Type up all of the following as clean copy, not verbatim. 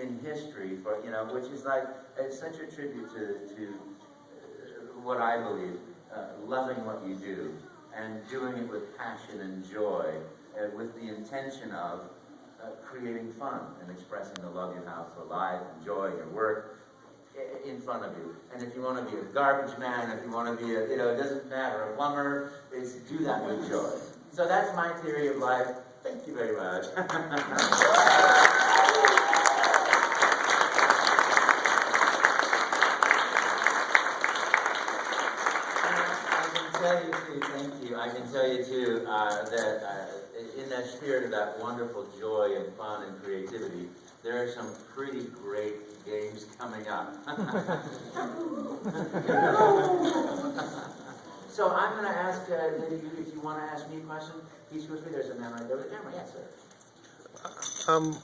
in history for, which is like, it's such a tribute to what I believe, loving what you do and doing it with passion and joy, with the intention of creating fun and expressing the love you have for life and joy and your work in front of you. And if you want to be a garbage man, if you want to be a, it doesn't matter, a plumber, it's do that with joy. So that's my theory of life. Thank you very much. Thank you. I can tell you too that in that spirit of that wonderful joy and fun and creativity, there are some pretty great games coming up. So I'm going to ask if you want to ask me a question. Please go with me. There's a man right there with the camera. Yes, sir.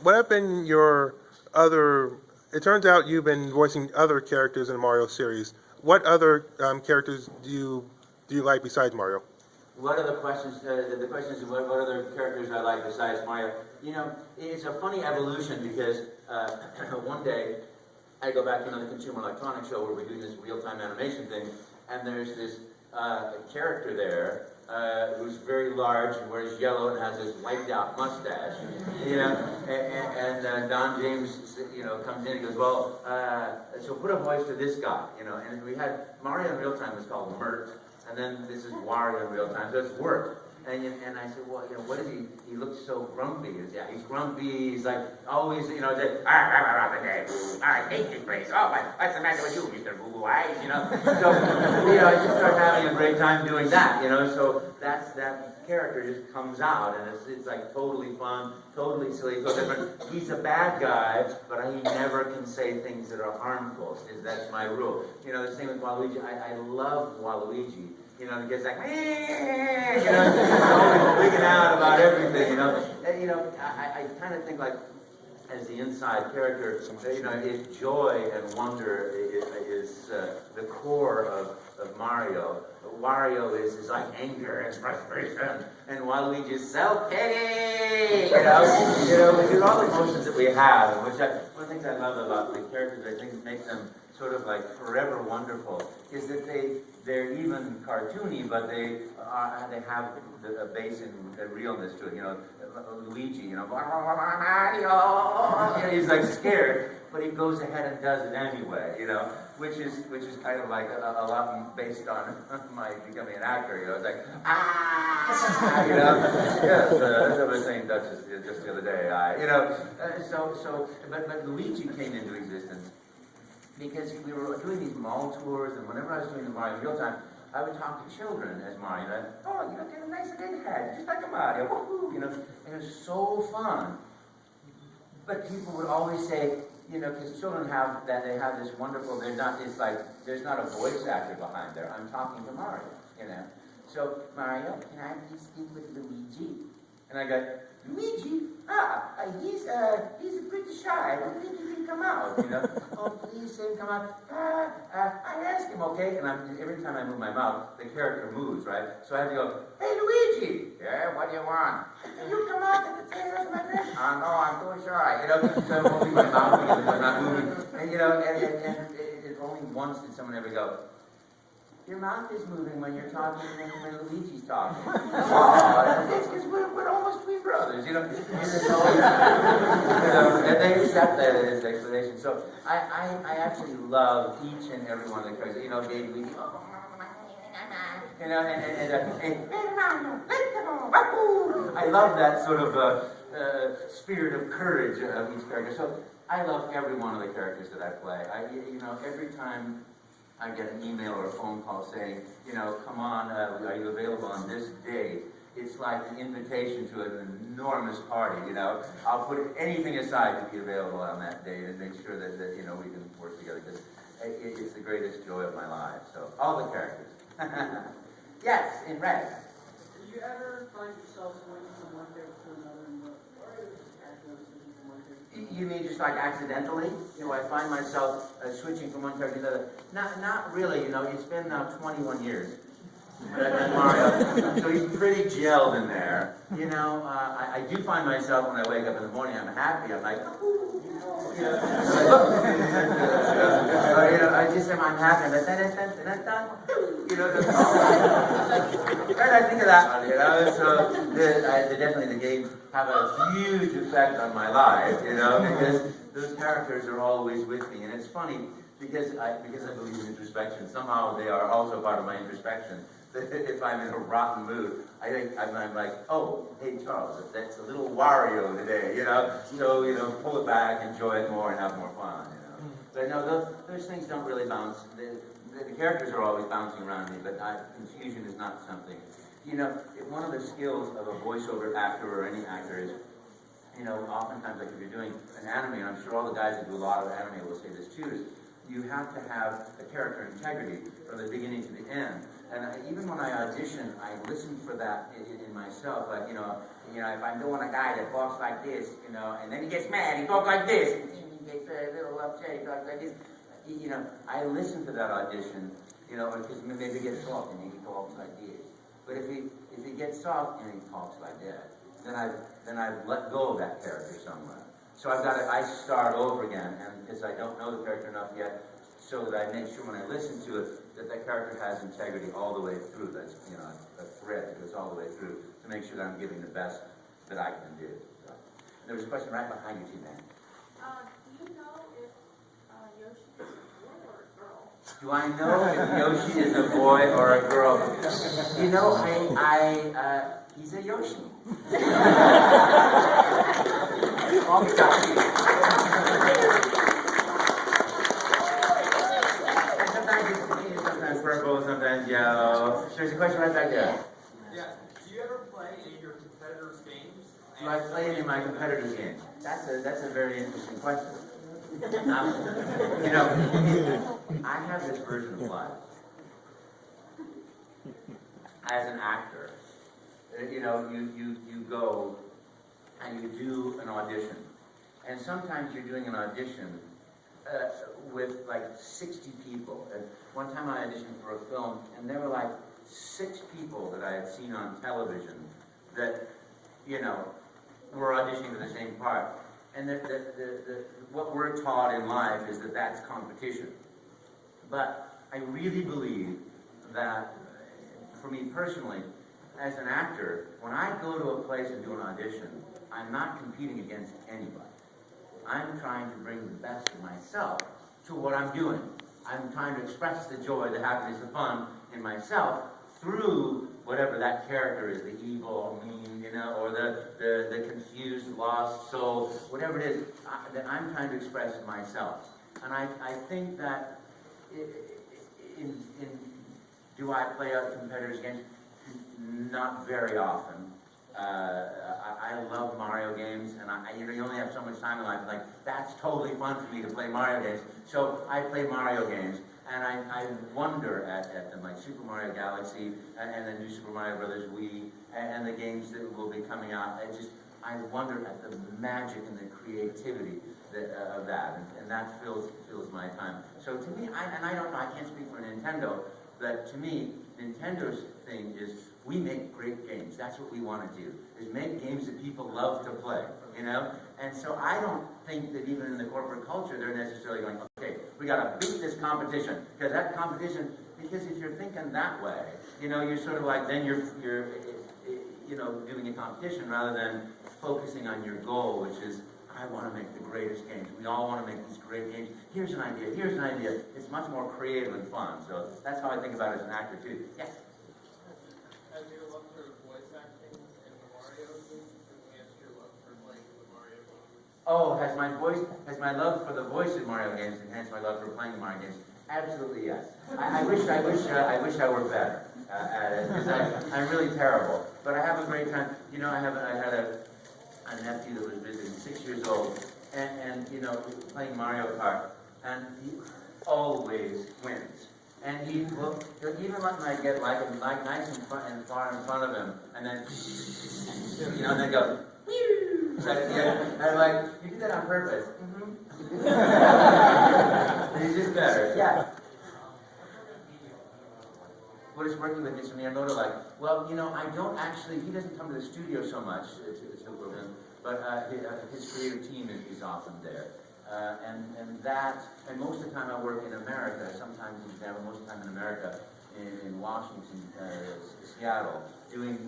What have been your other? It turns out you've been voicing other characters in the Mario series. What other characters do you like besides Mario? What are the questions? The question is what other characters I like besides Mario? It's a funny evolution because one day I go back to the Consumer Electronics Show where we're doing this real-time animation thing, and there's this character there who's very large and wears yellow and has this wiped-out mustache, and Don James, comes in and goes, well, so put a voice to this guy, and we had Mario in real time was called Mert. And then this is Wario in real time, so it's work. And I said, well, what is he? He looks so grumpy. He's grumpy. He's like always, I hate this place. Oh, what's the matter with you, Mr. Boo-Boo Eyes? So, I just start having a great time doing that. So that character just comes out, and it's like totally fun, totally silly, so different. He's a bad guy, but he never can say things that are harmful. That's my rule. The same with Waluigi. I love Waluigi. Because like, always wigging out about everything, I kind of think like, as the inside character, if joy and wonder is the core of Mario, Wario is like anger and frustration, and Waluigi is self-pity, which is all the emotions that we have, and which one of the things I love about the characters, I think makes them sort of like forever wonderful, is that they're even cartoony, but they have a base in realness to it. Luigi, Mario, he's like scared, but he goes ahead and does it anyway, which is kind of like a lot based on my becoming an actor. It's like yes, that's what I was saying Dutch just the other day. But Luigi came into existence because we were doing these mall tours, and whenever I was doing the Mario real time, I would talk to children as Mario. Oh, get a nice big head, just like a Mario, woohoo, and it was so fun. But people would always say, because children have this wonderful, it's like, there's not a voice actor behind there. I'm talking to Mario, So, Mario, can I please speak with Luigi? And I go, Luigi? He's pretty shy. I don't think he can come out, Oh, please say come out. I asked him, okay? And every time I move my mouth, the character moves, right? So I have to go, hey, Luigi! Yeah, what do you want? Can you come out and say hello to my friend? Oh, no, I'm too shy, So I'm moving my mouth because I'm not moving. And, and only once did someone ever go, your mouth is moving when you're talking and when Luigi's talking. It's because we're almost twin brothers, And they accept that as explanation. So I actually love each and every one of the characters. Baby Luigi. I love that sort of spirit of courage of each character. So I love every one of the characters that I play. Every time I get an email or a phone call saying, come on, are you available on this day? It's like an invitation to an enormous party, I'll put anything aside to be available on that day and make sure that we can work together, because it's the greatest joy of my life. So, all the characters. Yes, in red. Did you ever find yourself swinging from one character to another in the actually switching from one character? You mean just like accidentally? I find myself switching from one character to another. Not really, it's been now 21 years And Mario, so he's pretty gelled in there. You know, I do find myself when I wake up in the morning, I'm happy. I'm like, ooh, you know, I just am. I'm happy. You know, right? I think of that one. You know, so definitely the games have a huge effect on my life. You know, because those characters are always with me, and it's funny because I believe in introspection. Somehow they are also part of my introspection. If I'm in a rotten mood, I'm like, oh, hey Charles, that's a little Wario today, you know. So pull it back, enjoy it more, and have more fun, you know. But no, those things don't really bounce. The characters are always bouncing around me, but confusion is not something. You know, one of the skills of a voiceover actor or any actor is, oftentimes like if you're doing an anime, and I'm sure all the guys that do a lot of anime will say this too, is you have to have a character integrity from the beginning to the end. And even when I audition, I listen for that in myself. Like, if I'm doing a guy that talks like this, and then he gets mad, he talks like this, and he gets a little upset, he talks like this. I listen to that audition, because maybe he gets soft and he talks like this. But if he gets soft and he talks like that, then I've let go of that character somewhere. So I start over again, and because I don't know the character enough yet, so that I make sure when I listen to it, that character has integrity all the way through. That's, a thread that goes all the way through to make sure that I'm giving the best that I can do. So, there was a question right behind you two, man. Do you know if Yoshi is a boy or a girl? Do I know if Yoshi is a boy or a girl? He's a Yoshi. All the time. Sometimes purple, sometimes yellow. There's a question right back there. Yeah. Do you ever play any of your competitors' games? Do I play any of my competitors' games? That's a very interesting question. I have this version of life. As an actor, you go and you do an audition. And sometimes you're doing an audition with like 60 people. And one time I auditioned for a film, and there were like 6 people that I had seen on television that, were auditioning for the same part. And what we're taught in life is that that's competition. But I really believe that, for me personally, as an actor, when I go to a place and do an audition, I'm not competing against anybody. I'm trying to bring the best of myself to what I'm doing. I'm trying to express the joy, the happiness, the fun in myself through whatever that character is, the evil, mean, or the confused, lost soul, whatever it is that I'm trying to express myself. And I think that do I play other competitors' games? Not very often. I love Mario games, and you only have so much time in life. Like, that's totally fun for me to play Mario games. So I play Mario games, and I wonder at them, like Super Mario Galaxy, and the new Super Mario Brothers Wii, and the games that will be coming out. I wonder at the magic and the creativity of that, and that fills my time. So to me, I don't know, I can't speak for Nintendo, but to me, Nintendo's thing is we make great games. That's what we want to do, is make games that people love to play, And so I don't think that even in the corporate culture, they're necessarily going, okay, we got to beat this competition, because if you're thinking that way, you're sort of like, then you're doing a competition rather than focusing on your goal, which is, I want to make the greatest games. We all want to make these great games. Here's an idea. It's much more creative and fun. So that's how I think about it as an actor, too. Yes? Has your love for voice acting in the Wario games enhanced your love for playing the Mario games? Oh, has my love for the voice in Mario games enhanced my love for playing the Mario games? Absolutely, yes. I wish I were better at it, because I'm really terrible. But I have a great time. I had a nephew that was visiting, 6 years old, and playing Mario Kart, and he always wins. And he'll even let me get like nice and far in front of him, and then and then go, and I'm like, you did that on purpose. Mm-hmm. He's just better. Yeah. what is working with Mr. Miyamoto like? Well, I don't actually, he doesn't come to the studio so much, but his creative team is often there. And most of the time I work in America, sometimes in Denver, most of the time in America, in Washington, Seattle, doing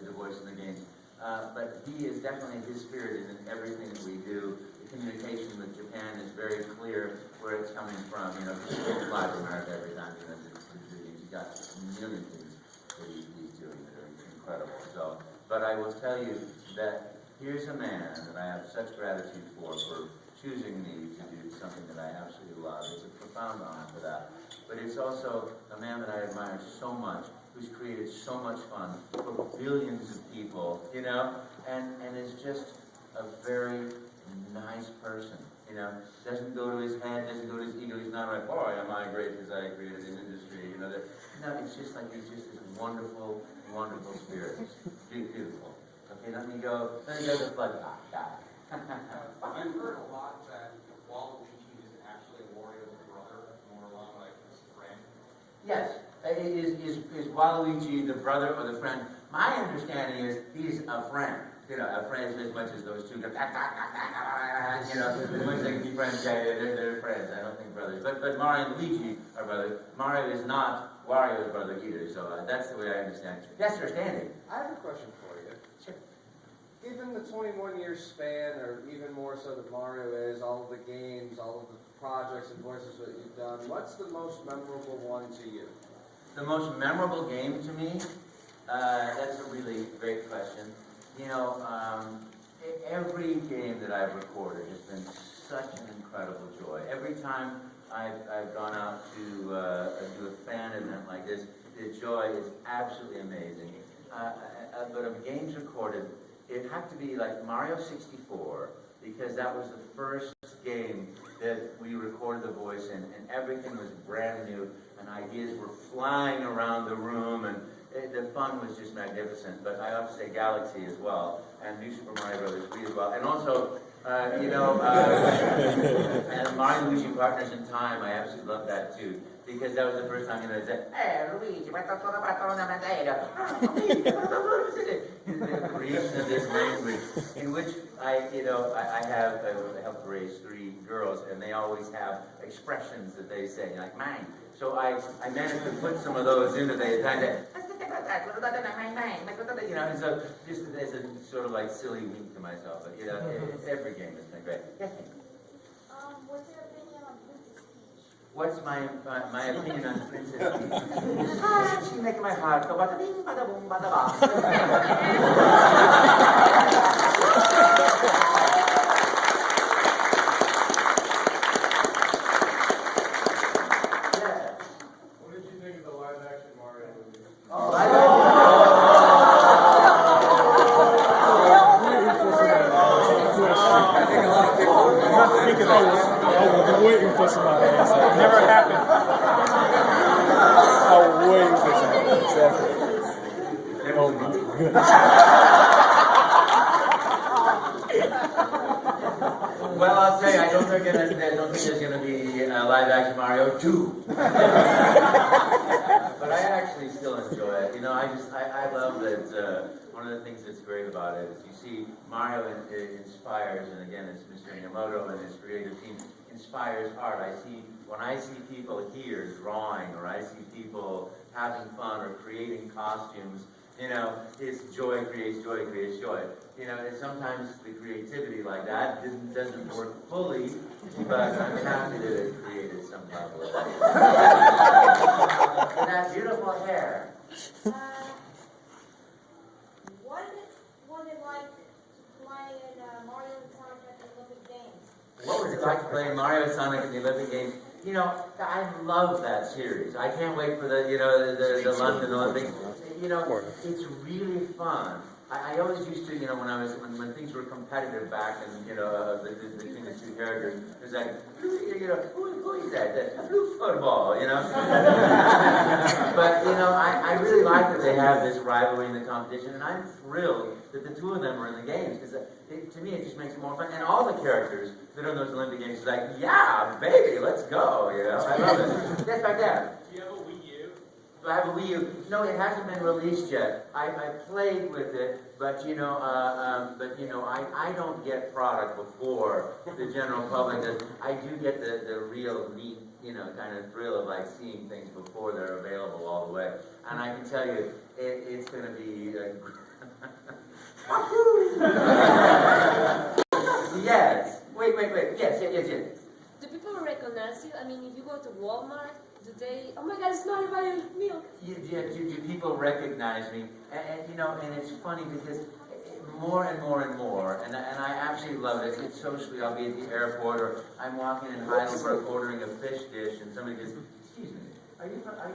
the voice of the games. But he is definitely, his spirit is in everything that we do. The communication with Japan is very clear where it's coming from. He fly to America every time. He's got a million things that he's doing that are incredible. So, but I will tell you that here's a man that I have such gratitude for choosing me to do something that I absolutely love. It's a profound honor for that. But it's also a man that I admire so much, who's created so much fun for billions of people, and is just a very nice person, doesn't go to his head, doesn't go to his ego. He's not like, boy, am I great because I created an industry, No, it's just like he's just this wonderful, wonderful spirit. Beautiful. Okay, let me go to blood guy. I've heard a lot that Waluigi is actually Wario's brother, more along like his friend. Yes. Is Waluigi the brother or the friend? My understanding is he's a friend. A friend as much as those two go, as much as they can be friends, they're friends. I don't think brothers. But Mario and Luigi are brothers. Mario is not Wario's brother either, so that's the way I understand it. Yes, sir, Standing. I have a question for you. Sure. Given the 21-year span, or even more so that Mario is, all of the games, all of the projects and voices that you've done, what's the most memorable one to you? The most memorable game to me? That's a really great question. Every game that I've recorded has been such an incredible joy. Every time I've gone out to do a fan event like this, the joy is absolutely amazing. But of games recorded, it had to be like Mario 64, because that was the first game that we recorded the voice in, and everything was brand new, and ideas were flying around the room, and the fun was just magnificent. But I have to say Galaxy as well, and New Super Mario Brothers 3 as well, and also, and Mario and Luigi Partners in Time. I absolutely love that too, because that was the first time I said, "Hey, Luigi, the creation of this language, in which I helped raise 3 girls, and they always have expressions that they say, like mine. So I managed to put some of those into the kind of, and so just as a sort of like silly wink to myself. But every game has been great. Yes, What's your opinion on Princess Peach? what's my opinion on Princess Peach? She's making my heart go bada bing, bada boom, bada What did you think of the live-action Mario movie? I was waiting for somebody to answer. It never happened. I was waiting for somebody. Exactly. Oh my goodness. Well, I'll tell you, I don't think there's going to be live-action Mario 2. But I actually still enjoy it. I love that. One of the things that's great about it is you see Mario inspires, and again, it's Mr. Miyamoto and his creative team inspires art. When I see people here drawing, or I see people having fun or creating costumes, it's joy creates joy creates joy. And sometimes the creativity like that doesn't work fully, but I'm happy that it created some level of that. And that beautiful hair. What was it like to play in Mario and Sonic at the Olympic Games? What was it like to play Mario, Sonic, and the Olympic Games? I love that series. I can't wait for the London Olympics. It's really fun. I always used to, when things were competitive back in, between the two characters, it was like, who is that? The blue football, But, I really like that they have this rivalry in the competition, and I'm thrilled that the 2 of them are in the games, because to me it just makes it more fun. And all the characters that are in those Olympic games are like, yeah, baby, let's go, I love it. That's right there. Do you have a Wii U? Do I have a Wii U? No, it hasn't been released yet. I played with it, but I don't get product before the general public does. I do get the real neat, kind of thrill of like seeing things before they're available all the way. And I can tell you, it's going to be. Yes. Wait. Yes. Do people recognize you? I mean, if you go to Walmart, do they? Oh my God, it's not about your milk. Do people recognize me? And it's funny because more and more, and I absolutely love it. It's so sweet. I'll be at the airport, or I'm walking in Heidelberg ordering a fish dish, and somebody goes, "Excuse me, are you from I'm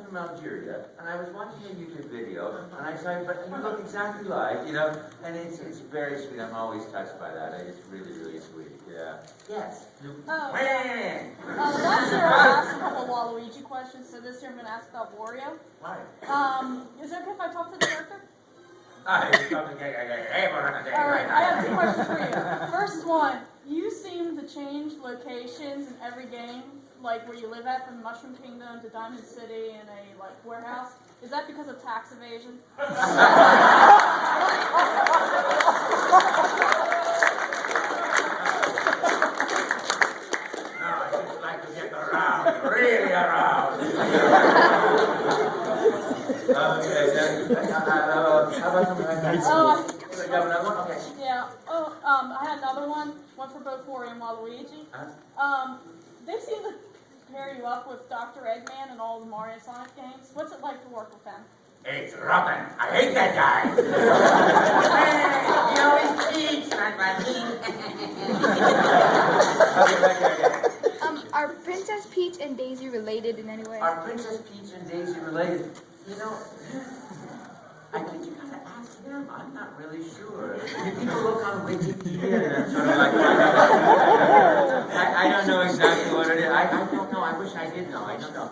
from Algeria, and I was watching a YouTube video, and I saw you, but you look exactly like, and it's very sweet. I'm always touched by that. It's really, really sweet. Yeah. Yes. Last year I asked a couple of Waluigi questions, so this year I'm going to ask about Wario. Why? Is it okay if I talk to the character? Alright, Alright, I have 2 questions for you. First one, you seem to change locations in every game, like where you live at, from Mushroom Kingdom to Diamond City and a warehouse. Is that because of tax evasion? Really around. Okay, how about something like that? You have another one? Okay. Yeah. I had another one for both Wario and Waluigi. They seem to pair you up with Dr. Eggman in all the Mario Sonic games. What's it like to work with him? It's Robin. I hate that guy. He always cheats. Are Princess Peach and Daisy related in any way? Are Princess Peach and Daisy related? I think you gotta ask them. I'm not really sure. People look on Wikipedia and I'm sort of like, I don't know exactly what it is. I don't know. I wish I did know. I don't know.